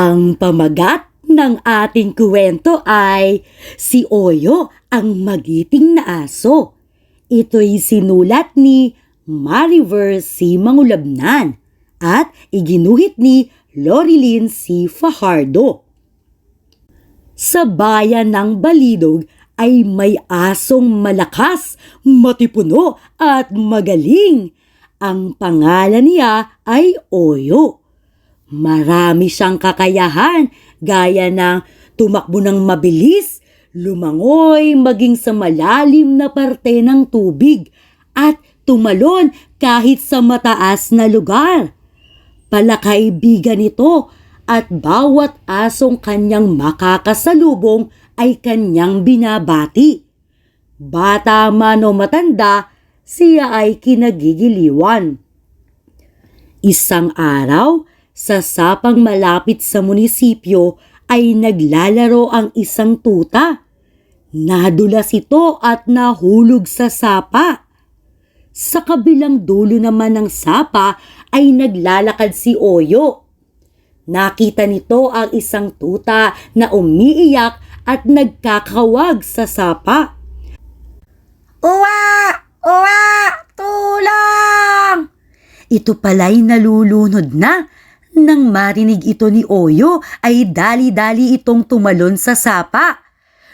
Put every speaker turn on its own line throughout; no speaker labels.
Ang pamagat ng ating kwento ay si Oyo ang magiting na aso. Ito'y sinulat ni Mariver C. Mangulabnan at iginuhit ni Lorilyn C. Fajardo. Sa bayan ng Balidog ay may asong malakas, matipuno at magaling. Ang pangalan niya ay Oyo. Marami siyang kakayahan gaya ng tumakbo ng mabilis, lumangoy maging sa malalim na parte ng tubig at tumalon kahit sa mataas na lugar. Palakaibigan ito at bawat asong kanyang makakasalubong ay kanyang binabati. Bata man o matanda, siya ay kinagigiliwan. Isang araw, sa sapang malapit sa munisipyo ay naglalaro ang isang tuta. Nadulas ito at nahulog sa sapa. Sa kabilang dulo naman ng sapa ay naglalakad si Oyo. Nakita nito ang isang tuta na umiiyak at nagkakawag sa sapa.
Uwa! Uwa! Tulong!
Ito pala'y nalulunod na. Nang marinig ito ni Oyo ay dali-dali itong tumalon sa sapa.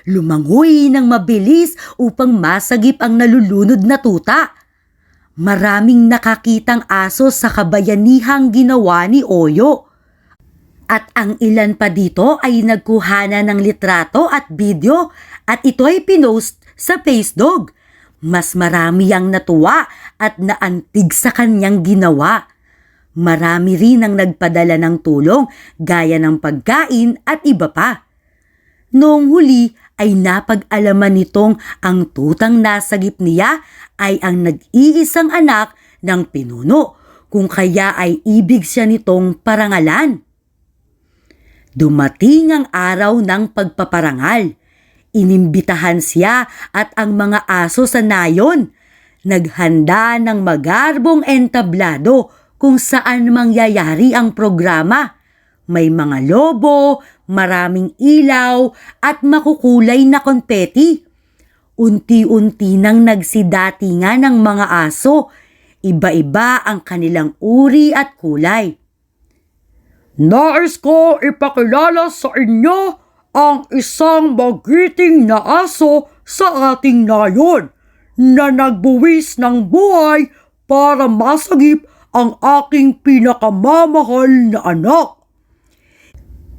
Lumangoy ng mabilis upang masagip ang nalulunod na tuta. Maraming nakakitang aso sa kabayanihang ginawa ni Oyo. At ang ilan pa dito ay nagkuhana ng litrato at video at ito ay pinost sa Facebook. Mas marami ang natuwa at naantig sa kanyang ginawa. Marami rin ang nagpadala ng tulong gaya ng pagkain at iba pa. Noong huli ay napag-alaman nitong ang tutang nasagip niya ay ang nag-iisang anak ng pinuno, kung kaya ay ibig siya nitong parangalan. Dumating ang araw ng pagpaparangal. Inimbitahan siya at ang mga aso sa nayon. Naghanda ng magarbong entablado kung saan mangyayari ang programa. May mga lobo, maraming ilaw at makukulay na konpeti. Unti-unti nang nagsidatingan ng mga aso. Iba-iba ang kanilang uri at kulay.
Nais ko ipakilala sa inyo ang isang magiting na aso sa ating nayon na nagbuwis ng buhay para masagip ang aking pinakamamahal na anak.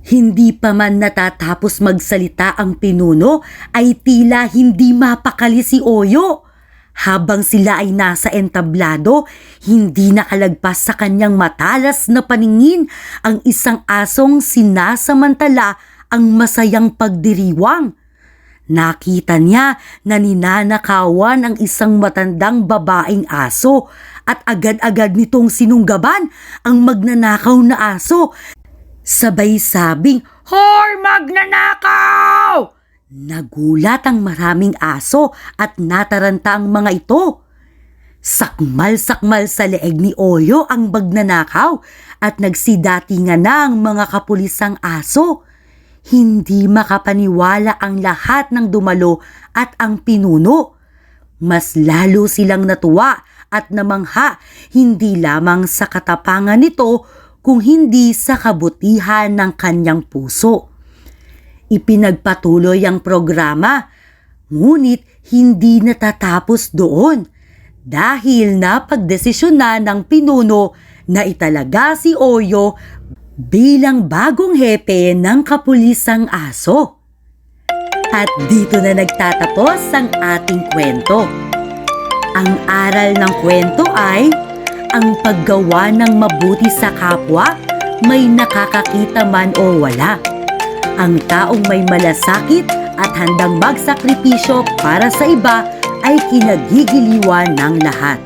Hindi pa man natatapos magsalita ang pinuno ay tila hindi mapakali si Oyo. Habang sila ay nasa entablado, hindi nakalagpas sa kanyang matalas na paningin ang isang asong sinasamantala ang masayang pagdiriwang. Nakita niya na ninanakawan ang isang matandang babaeng aso at agad-agad nitong sinunggaban ang magnanakaw na aso. Sabay sabing,
Hoy, magnanakaw!
Nagulat ang maraming aso at nataranta ang mga ito. Sakmal-sakmal sa leeg ni Oyo ang magnanakaw at nagsidatingan na ang mga kapulisang aso. Hindi makapaniwala ang lahat ng dumalo at ang pinuno. Mas lalo silang natuwa at namangha hindi lamang sa katapangan nito kung hindi sa kabutihan ng kanyang puso. Ipinagpatuloy ang programa, ngunit hindi natatapos doon dahil napagdesisyon na ng pinuno na italaga si Oyo bilang bagong hepe ng kapulisang aso. At dito na nagtatapos ang ating kwento. Ang aral ng kwento ay ang paggawa ng mabuti sa kapwa, may nakakakita man o wala. Ang taong may malasakit at handang magsakripisyo para sa iba ay kinagigiliwan ng lahat.